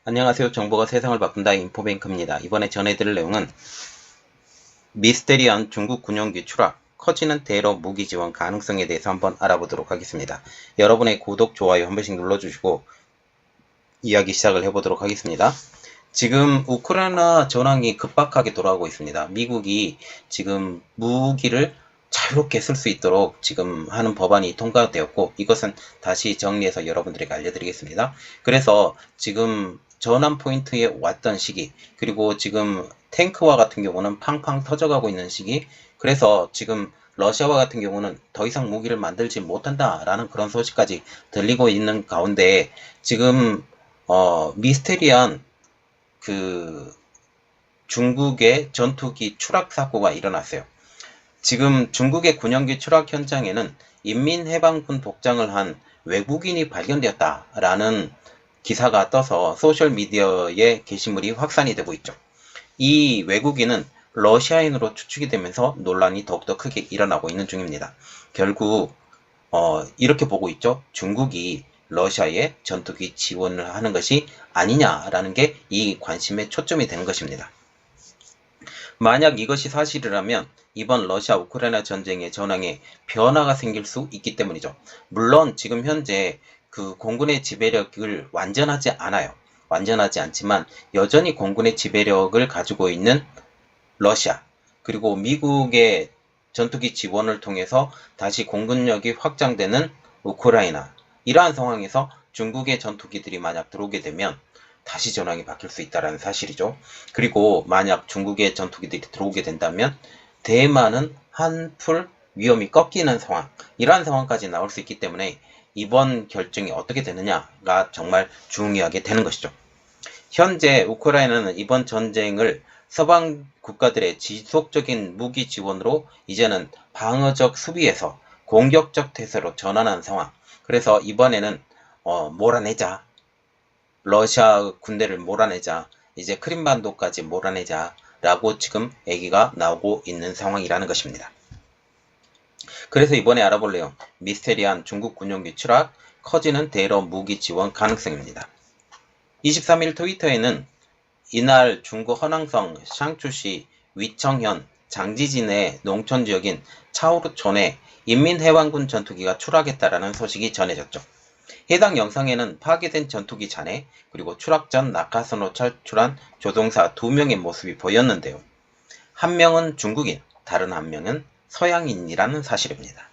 안녕하세요. 정보가 세상을 바꾼다 인포뱅크입니다. 이번에 전해드릴 내용은 미스테리한 중국 군용기 추락, 커지는 대러 무기 지원 가능성에 대해서 한번 알아보도록 하겠습니다. 여러분의 구독, 좋아요 한 번씩 눌러주시고 이야기 시작을 해보도록 하겠습니다. 지금 우크라이나 전황이 급박하게 돌아가고 있습니다. 미국이 지금 무기를 자유롭게 쓸 수 있도록 지금 하는 법안이 통과되었고, 이것은 다시 정리해서 여러분들에게 알려드리겠습니다. 그래서 지금 전환 포인트에 왔던 시기, 그리고 지금 탱크와 같은 경우는 팡팡 터져가고 있는 시기, 그래서 지금 러시아와 같은 경우는 더 이상 무기를 만들지 못한다라는 그런 소식까지 들리고 있는 가운데 지금 미스테리한 중국의 전투기 추락 사고가 일어났어요. 지금 중국의 군용기 추락 현장에는 인민해방군 복장을 한 외국인이 발견되었다라는 기사가 떠서 소셜미디어에 게시물이 확산이 되고 있죠. 이 외국인은 러시아인으로 추측이 되면서 논란이 더욱더 크게 일어나고 있는 중입니다. 결국 이렇게 보고 있죠. 중국이 러시아에 전투기 지원을 하는 것이 아니냐라는 게 이 관심의 초점이 되는 것입니다. 만약 이것이 사실이라면 이번 러시아 우크라이나 전쟁의 전황에 변화가 생길 수 있기 때문이죠. 물론 지금 현재 공군의 지배력을 완전하지 않아요. 완전하지 않지만 여전히 공군의 지배력을 가지고 있는 러시아, 그리고 미국의 전투기 지원을 통해서 다시 공군력이 확장되는 우크라이나, 이러한 상황에서 중국의 전투기들이 만약 들어오게 되면 다시 전황이 바뀔 수 있다는 사실이죠. 그리고 만약 중국의 전투기들이 들어오게 된다면 대만은 한풀 위험이 꺾이는 상황, 이러한 상황까지 나올 수 있기 때문에 이번 결정이 어떻게 되느냐가 정말 중요하게 되는 것이죠. 현재 우크라이나는 이번 전쟁을 서방 국가들의 지속적인 무기 지원으로 이제는 방어적 수비에서 공격적 태세로 전환한 상황. 그래서 이번에는 몰아내자. 러시아 군대를 몰아내자. 이제 크림반도까지 몰아내자. 라고 지금 얘기가 나오고 있는 상황이라는 것입니다. 그래서 이번에 알아볼 내용, 미스테리한 중국 군용기 추락, 커지는 대러 무기 지원 가능성입니다. 23일 트위터에는 이날 중국 허낭성 샹추시 위청현 장지진의 농촌지역인 차오르촌에 인민해방군 전투기가 추락했다라는 소식이 전해졌죠. 해당 영상에는 파괴된 전투기 잔해, 그리고 추락 전 낙하선으로 탈출한 조종사 2명의 모습이 보였는데요. 한 명은 중국인, 다른 한 명은 서양인이라는 사실입니다.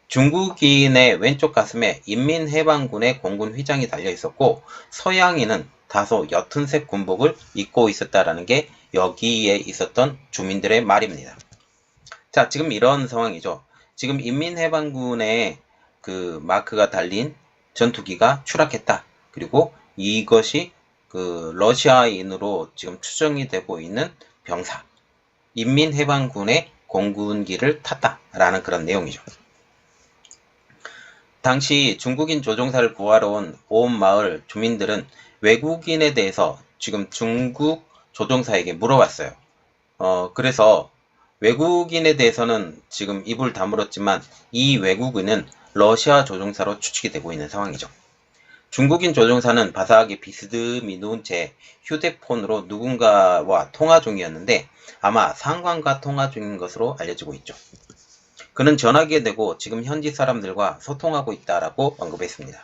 중국인의 왼쪽 가슴에 인민해방군의 공군 휘장이 달려 있었고, 서양인은 다소 옅은색 군복을 입고 있었다라는 게 여기에 있었던 주민들의 말입니다. 자, 지금 이런 상황이죠. 지금 인민해방군의 마크가 달린 전투기가 추락했다. 그리고 이것이 러시아인으로 지금 추정이 되고 있는 병사, 인민해방군의 공군기를 탔다라는 그런 내용이죠. 당시 중국인 조종사를 구하러 온 마을 주민들은 외국인에 대해서 지금 중국 조종사에게 물어봤어요. 그래서 외국인에 대해서는 지금 입을 다물었지만 이 외국인은 러시아 조종사로 추측이 되고 있는 상황이죠. 중국인 조종사는 바삭하게 비스듬히 누운 채 휴대폰으로 누군가와 통화 중이었는데 아마 상관과 통화 중인 것으로 알려지고 있죠. 그는 전화기에 대고 지금 현지 사람들과 소통하고 있다라고 언급했습니다.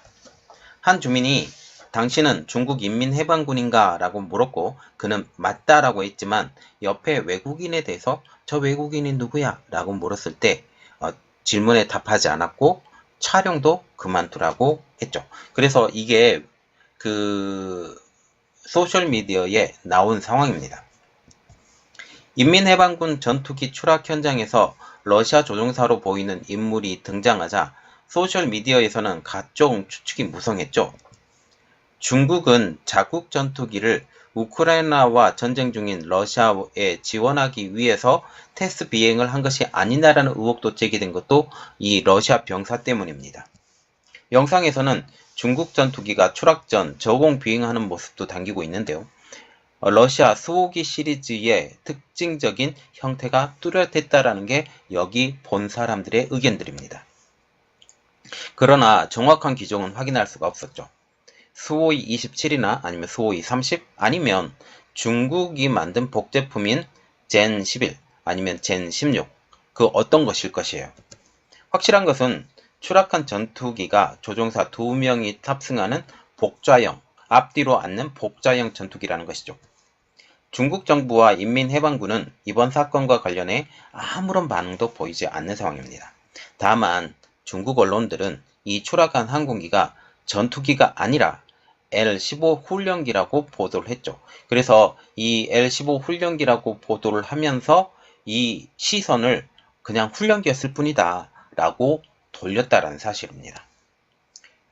한 주민이 당신은 중국 인민해방군인가? 라고 물었고 그는 맞다라고 했지만 옆에 외국인에 대해서 저 외국인이 누구야? 라고 물었을 때 질문에 답하지 않았고 촬영도 그만두라고 했죠. 그래서 이게 소셜미디어에 나온 상황입니다. 인민해방군 전투기 추락 현장에서 러시아 조종사로 보이는 인물이 등장하자 소셜미디어에서는 각종 추측이 무성했죠. 중국은 자국 전투기를 우크라이나와 전쟁 중인 러시아에 지원하기 위해서 테스트 비행을 한 것이 아니냐라는 의혹도 제기된 것도 이 러시아 병사 때문입니다. 영상에서는 중국 전투기가 추락 전 저공 비행하는 모습도 담기고 있는데요. 러시아 수호기 시리즈의 특징적인 형태가 뚜렷했다라는 게 여기 본 사람들의 의견들입니다. 그러나 정확한 기종은 확인할 수가 없었죠. 수호이 27이나 아니면 수호이 30 아니면 중국이 만든 복제품인 젠 11 아니면 젠 16 그 어떤 것일 것이에요. 확실한 것은 추락한 전투기가 조종사 2명이 탑승하는 복좌형, 앞뒤로 앉는 복좌형 전투기라는 것이죠. 중국 정부와 인민해방군은 이번 사건과 관련해 아무런 반응도 보이지 않는 상황입니다. 다만 중국 언론들은 이 추락한 항공기가 전투기가 아니라 L-15 훈련기라고 보도를 했죠. 그래서 이 L-15 훈련기라고 보도를 하면서 이 시선을 그냥 훈련기였을 뿐이다 라고 돌렸다라는 사실입니다.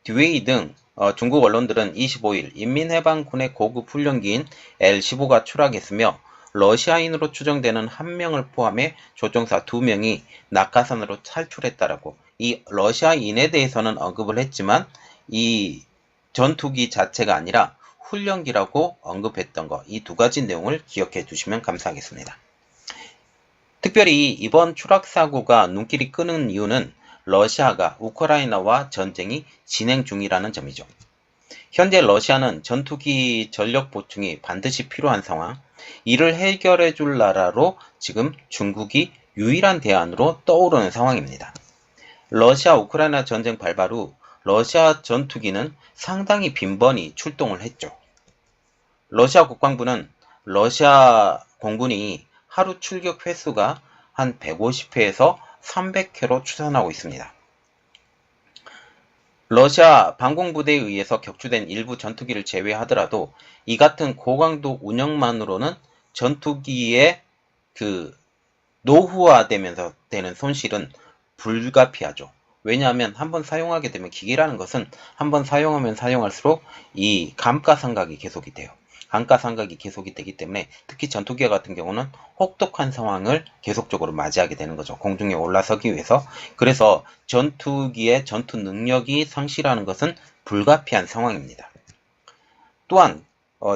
디웨이 등 중국 언론들은 25일 인민해방군의 고급 훈련기인 L-15가 추락했으며 러시아인으로 추정되는 1명을 포함해 조종사 2명이 낙하산으로 탈출했다라고 이 러시아인에 대해서는 언급을 했지만 이 전투기 자체가 아니라 훈련기라고 언급했던 것, 이 두 가지 내용을 기억해 주시면 감사하겠습니다. 특별히 이번 추락 사고가 눈길이 끄는 이유는 러시아가 우크라이나와 전쟁이 진행 중이라는 점이죠. 현재 러시아는 전투기 전력 보충이 반드시 필요한 상황, 이를 해결해 줄 나라로 지금 중국이 유일한 대안으로 떠오르는 상황입니다. 러시아 우크라이나 전쟁 발발 후 러시아 전투기는 상당히 빈번히 출동을 했죠. 러시아 국방부는 러시아 공군이 하루 출격 횟수가 한 150회에서 300회로 추산하고 있습니다. 러시아 방공부대에 의해서 격추된 일부 전투기를 제외하더라도 이 같은 고강도 운영만으로는 전투기의 노후화되면서 되는 손실은 불가피하죠. 왜냐하면 한번 사용하게 되면 기계라는 것은 한번 사용하면 사용할수록 이 감가상각이 계속이 돼요. 감가상각이 계속이 되기 때문에 특히 전투기 같은 경우는 혹독한 상황을 계속적으로 맞이하게 되는 거죠. 공중에 올라서기 위해서. 그래서 전투기의 전투 능력이 상실하는 것은 불가피한 상황입니다. 또한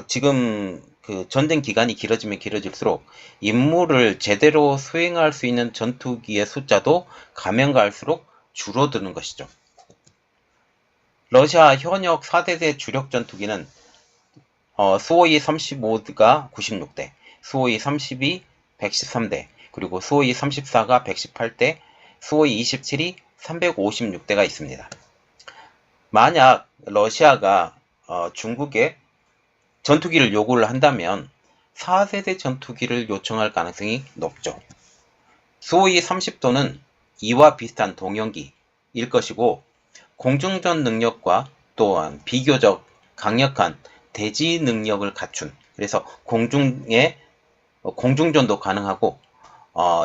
지금 전쟁 기간이 길어지면 길어질수록 임무를 제대로 수행할 수 있는 전투기의 숫자도 가면 갈수록 줄어드는 것이죠. 러시아 현역 4대대 주력 전투기는 수호이 35가 96대, 수호이 32 113대, 그리고 수호이 34가 118대, 수호이 27이 356대가 있습니다. 만약 러시아가 중국에 전투기를 요구를 한다면 4세대 전투기를 요청할 가능성이 높죠. 수호이 30도는 이와 비슷한 동형기일 것이고 공중전 능력과 또한 비교적 강력한 대지 능력을 갖춘, 그래서 공중전도 가능하고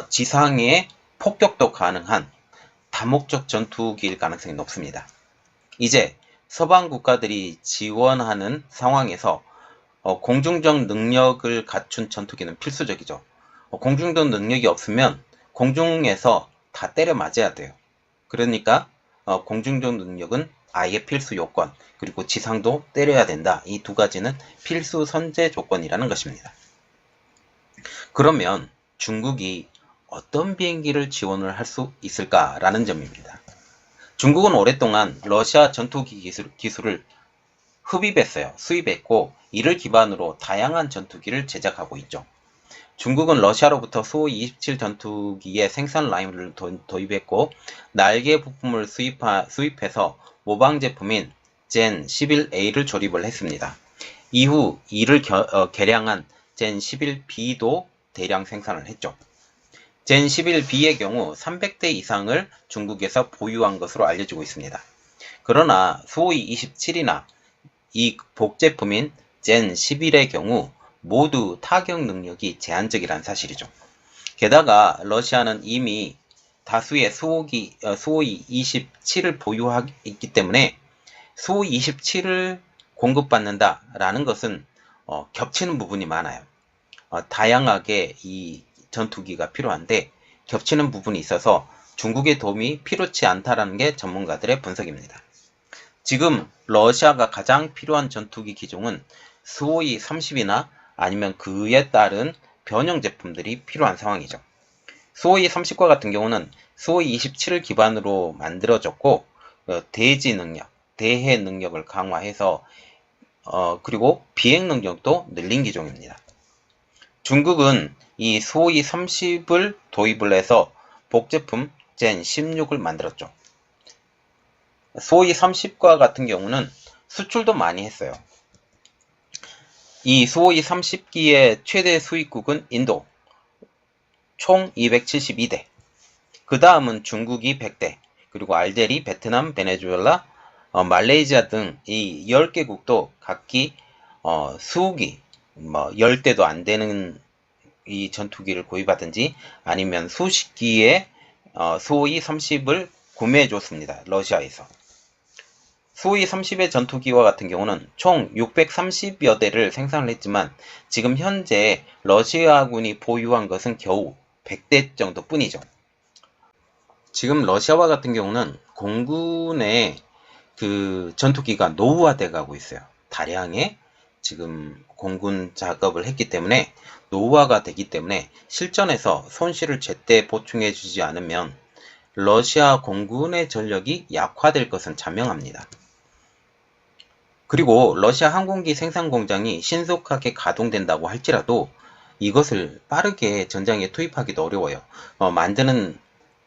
지상에 폭격도 가능한 다목적 전투기일 가능성이 높습니다. 이제 서방 국가들이 지원하는 상황에서 공중전 능력을 갖춘 전투기는 필수적이죠. 공중전 능력이 없으면 공중에서 다 때려 맞아야 돼요. 그러니까 공중전 능력은 아예 필수 요건, 그리고 지상도 때려야 된다. 이 두 가지는 필수 선제 조건이라는 것입니다. 그러면 중국이 어떤 비행기를 지원을 할 수 있을까라는 점입니다. 중국은 오랫동안 러시아 전투기 기술을 흡입했어요. 수입했고 이를 기반으로 다양한 전투기를 제작하고 있죠. 중국은 러시아로부터 수호이 27 전투기의 생산 라인을 도입했고 날개 부품을 수입해서 모방 제품인 젠 11A를 조립을 했습니다. 이후 이를 개량한 젠 11B도 대량 생산을 했죠. 젠 11B의 경우 300대 이상을 중국에서 보유한 것으로 알려지고 있습니다. 그러나 수호이 27이나 이 복제품인 젠 11의 경우 모두 타격 능력이 제한적이라는 사실이죠. 게다가 러시아는 이미 다수의 수호이 27을 보유하기 때문에 수호이 27을 공급받는다라는 것은 겹치는 부분이 많아요. 다양하게 이 전투기가 필요한데 겹치는 부분이 있어서 중국의 도움이 필요치 않다라는 게 전문가들의 분석입니다. 지금 러시아가 가장 필요한 전투기 기종은 수호이 30이나 아니면 그에 따른 변형 제품들이 필요한 상황이죠. 수호이 30과 같은 경우는 수호이 27을 기반으로 만들어졌고 대지 능력, 대해 능력을 강화해서 그리고 비행 능력도 늘린 기종입니다. 중국은 이 수호이 30을 도입을 해서 복제품 젠 16을 만들었죠. 수호이 30과 같은 경우는 수출도 많이 했어요. 이 수호이 30기의 최대 수입국은 인도, 총 272대. 그 다음은 중국이 100대, 그리고 알제리, 베트남, 베네수엘라, 말레이시아 등 이 10개국도 각기 수기, 10대도 안 되는 이 전투기를 구입하든지 아니면 수십 기의 수호이 30을 구매해 줬습니다. 러시아에서. 수호이 30의 전투기와 같은 경우는 총 630여 대를 생산을 했지만 지금 현재 러시아군이 보유한 것은 겨우 100대 정도 뿐이죠. 지금 러시아와 같은 경우는 공군의 그 전투기가 노후화돼 가고 있어요. 다량의 지금 공군 작업을 했기 때문에 노후화가 되기 때문에 실전에서 손실을 제때 보충해 주지 않으면 러시아 공군의 전력이 약화될 것은 자명합니다. 그리고 러시아 항공기 생산 공장이 신속하게 가동된다고 할지라도 이것을 빠르게 전장에 투입하기도 어려워요. 만드는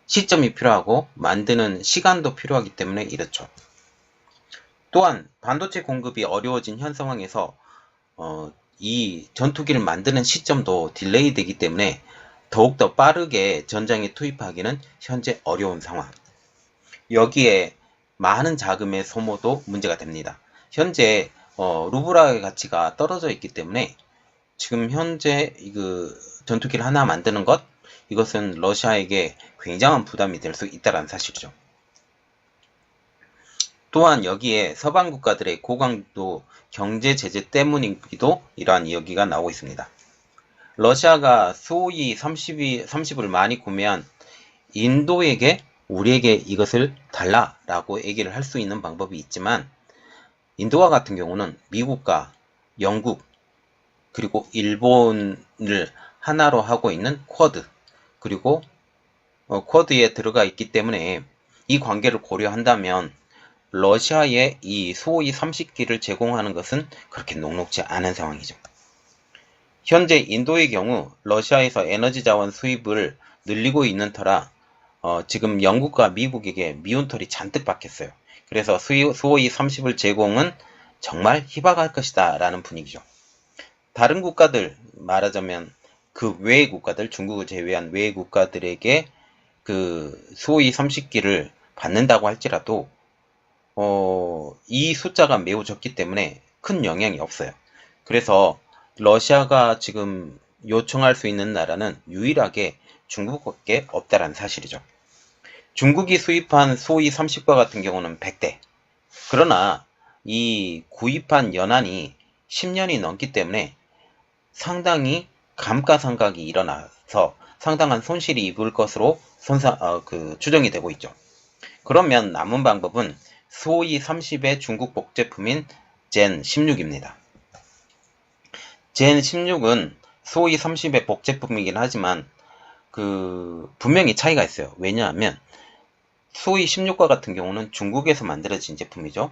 시점이 필요하고 만드는 시간도 필요하기 때문에 이렇죠. 또한 반도체 공급이 어려워진 현 상황에서 이 전투기를 만드는 시점도 딜레이 되기 때문에 더욱더 빠르게 전장에 투입하기는 현재 어려운 상황. 여기에 많은 자금의 소모도 문제가 됩니다. 현재 루블의 가치가 떨어져 있기 때문에 지금 현재 그 전투기를 하나 만드는 것, 이것은 러시아에게 굉장한 부담이 될 수 있다는 사실이죠. 또한 여기에 서방 국가들의 고강도 경제 제재 때문이기도 이러한 이야기가 나오고 있습니다. 러시아가 수호이 30을 많이 구매한 인도에게 우리에게 이것을 달라라고 얘기를 할 수 있는 방법이 있지만 인도와 같은 경우는 미국과 영국 그리고 일본을 하나로 하고 있는 쿼드 그리고 쿼드에 들어가 있기 때문에 이 관계를 고려한다면 러시아에 이 수호이 30기를 제공하는 것은 그렇게 녹록지 않은 상황이죠. 현재 인도의 경우 러시아에서 에너지 자원 수입을 늘리고 있는 터라 지금 영국과 미국에게 미운 털이 잔뜩 박혔어요. 그래서 수호이 30을 제공은 정말 희박할 것이다 라는 분위기죠. 다른 국가들 말하자면 그 외의 국가들, 중국을 제외한 외의 국가들에게 그 수호이 30기를 받는다고 할지라도 이 숫자가 매우 적기 때문에 큰 영향이 없어요. 그래서 러시아가 지금 요청할 수 있는 나라는 유일하게 중국밖에 없다는 사실이죠. 중국이 수입한 수호이 30과 같은 경우는 100대. 그러나 이 구입한 연한이 10년이 넘기 때문에 상당히 감가상각이 일어나서 상당한 손실이 입을 것으로 추정이 되고 있죠. 그러면 남은 방법은 수호이 30의 중국 복제품인 젠 16입니다. 젠 16은 수호이 30의 복제품이긴 하지만 분명히 차이가 있어요. 왜냐하면 수호이 16과 같은 경우는 중국에서 만들어진 제품이죠.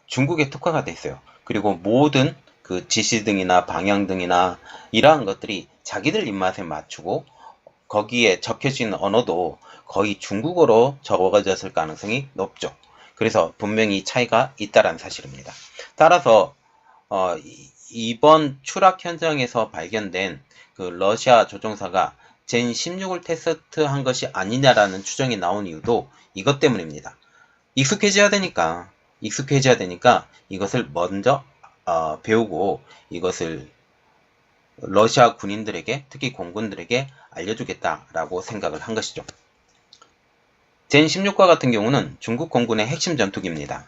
중국에 특화가 돼 있어요. 그리고 모든 그 지시등이나 방향등이나 이러한 것들이 자기들 입맛에 맞추고 거기에 적혀진 언어도 거의 중국어로 적어졌을 가능성이 높죠. 그래서 분명히 차이가 있다는 사실입니다. 따라서 이번 추락 현장에서 발견된 그 러시아 조종사가 젠 16을 테스트한 것이 아니냐라는 추정이 나온 이유도 이것 때문입니다. 익숙해져야 되니까 이것을 먼저 배우고 이것을 러시아 군인들에게 특히 공군들에게 알려주겠다라고 생각을 한 것이죠. 젠 16과 같은 경우는 중국 공군의 핵심 전투기입니다.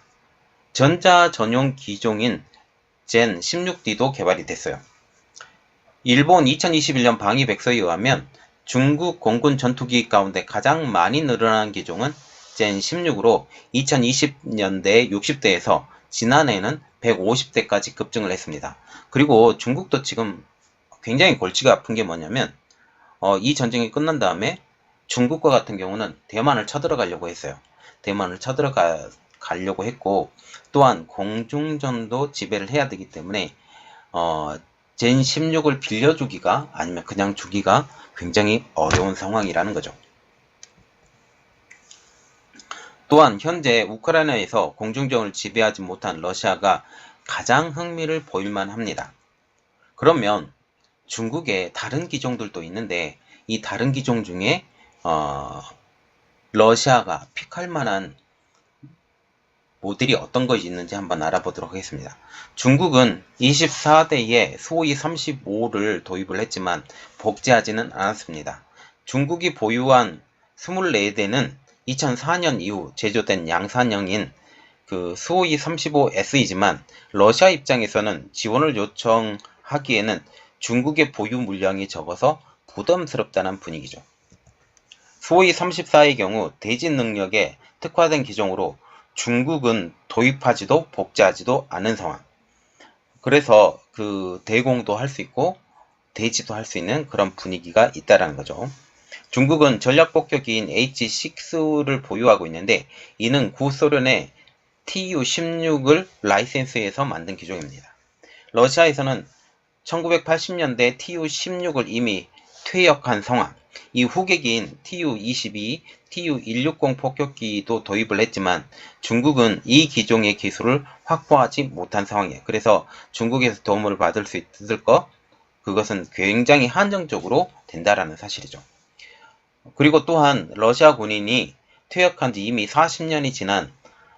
전자 전용 기종인 젠 16D도 개발이 됐어요. 일본 2021년 방위 백서에 의하면 중국 공군 전투기 가운데 가장 많이 늘어난 기종은 젠 16으로 2020년대 60대에서 지난해에는 150대까지 급증을 했습니다. 그리고 중국도 지금 굉장히 골치가 아픈 게 뭐냐면 이 전쟁이 끝난 다음에 중국과 같은 경우는 대만을 쳐들어가려고 했어요. 대만을 쳐들어갈 가려고 했고, 또한 공중전도 지배를 해야 되기 때문에 젠 16을 빌려주기가 아니면 그냥 주기가 굉장히 어려운 상황이라는 거죠. 또한 현재 우크라이나에서 공중전을 지배하지 못한 러시아가 가장 흥미를 보일만 합니다. 그러면 중국의 다른 기종들도 있는데 이 다른 기종 중에 러시아가 픽할 만한 모델이 어떤 것이 있는지 한번 알아보도록 하겠습니다. 중국은 24대의 수호이 35를 도입을 했지만 복제하지는 않았습니다. 중국이 보유한 24대는 2004년 이후 제조된 양산형인 그 수호이 35S이지만 러시아 입장에서는 지원을 요청하기에는 중국의 보유 물량이 적어서 부담스럽다는 분위기죠. 수호이 34의 경우 대진 능력에 특화된 기종으로 중국은 도입하지도 복제하지도 않은 상황. 그래서 그 대공도 할 수 있고 대지도 할 수 있는 그런 분위기가 있다라는 거죠. 중국은 전략 폭격기인 H6를 보유하고 있는데 이는 구소련의 Tu-16을 라이센스해서 만든 기종입니다. 러시아에서는 1980년대 Tu-16을 이미 퇴역한 상황, 이 후계기인 Tu-22, Tu-160 폭격기도 도입을 했지만 중국은 이 기종의 기술을 확보하지 못한 상황이에요. 그래서 중국에서 도움을 받을 수 있을 것, 그것은 굉장히 한정적으로 된다라는 사실이죠. 그리고 또한 러시아 군인이 퇴역한 지 이미 40년이 지난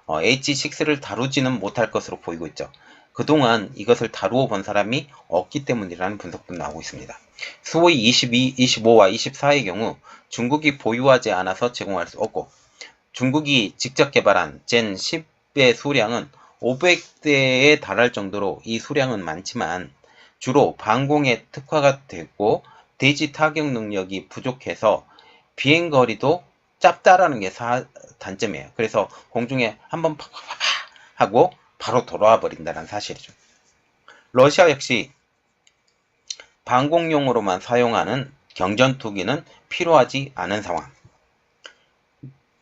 H6를 다루지는 못할 것으로 보이고 있죠. 그동안 이것을 다루어 본 사람이 없기 때문이라는 분석도 나오고 있습니다. 수호이 22, 25와 24의 경우 중국이 보유하지 않아서 제공할 수 없고 중국이 직접 개발한 젠 10의 수량은 500대에 달할 정도로 이 수량은 많지만 주로 방공에 특화가 되고 대지 타격 능력이 부족해서 비행거리도 짧다라는 게 단점이에요. 그래서 공중에 한번 팍팍팍 하고 바로 돌아와 버린다는 사실이죠. 러시아 역시 방공용으로만 사용하는 경전투기는 필요하지 않은 상황.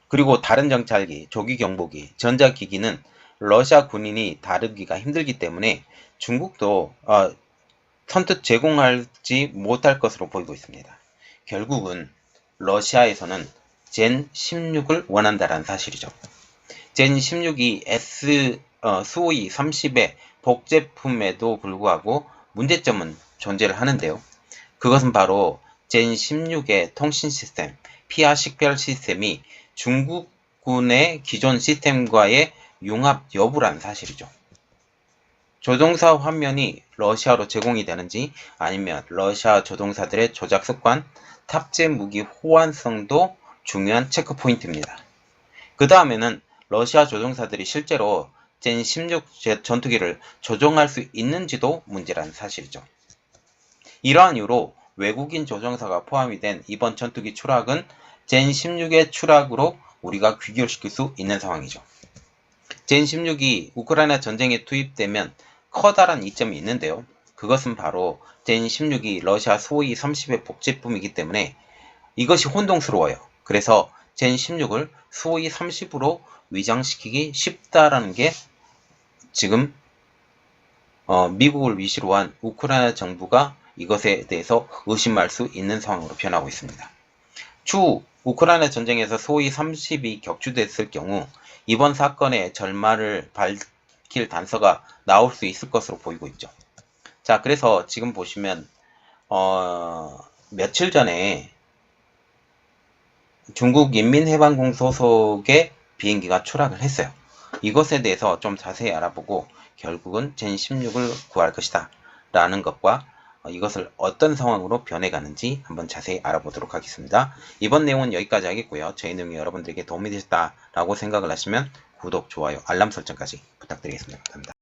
그리고 다른 정찰기, 조기경보기, 전자기기는 러시아 군인이 다루기가 힘들기 때문에 중국도 선뜻 제공하지 못할 것으로 보이고 있습니다. 결국은 러시아에서는 젠 16을 원한다는 사실이죠. 젠 16이 수호이 30의 복제품에도 불구하고 문제점은 존재를 하는데요. 그것은 바로 젠 16의 통신 시스템, 피아 식별 시스템이 중국군의 기존 시스템과의 융합 여부라는 사실이죠. 조종사 화면이 러시아로 제공이 되는지 아니면 러시아 조종사들의 조작 습관, 탑재 무기 호환성도 중요한 체크 포인트입니다. 그 다음에는 러시아 조종사들이 실제로 젠 16 전투기를 조종할 수 있는지도 문제라는 사실이죠. 이러한 이유로 외국인 조종사가 포함이 된 이번 전투기 추락은 젠 16의 추락으로 우리가 귀결시킬 수 있는 상황이죠. 젠 16이 우크라이나 전쟁에 투입되면 커다란 이점이 있는데요. 그것은 바로 젠 16이 러시아 수호이 30의 복제품이기 때문에 이것이 혼동스러워요. 그래서 젠 16을 수호이 30으로 위장시키기 쉽다라는 게 지금 미국을 위시로 한 우크라이나 정부가 이것에 대해서 의심할 수 있는 상황으로 변하고 있습니다. 추후 우크라이나 전쟁에서 수호이 30이 격추됐을 경우 이번 사건의 절말을 밝힐 단서가 나올 수 있을 것으로 보이고 있죠. 자, 그래서 지금 보시면 며칠 전에 중국 인민해방군 소속의 비행기가 추락을 했어요. 이것에 대해서 좀 자세히 알아보고 결국은 젠 16을 구할 것이다 라는 것과 이것을 어떤 상황으로 변해가는지 한번 자세히 알아보도록 하겠습니다. 이번 내용은 여기까지 하겠고요. 저희 내용이 여러분들에게 도움이 되셨다라고 생각을 하시면 구독, 좋아요, 알람 설정까지 부탁드리겠습니다. 감사합니다.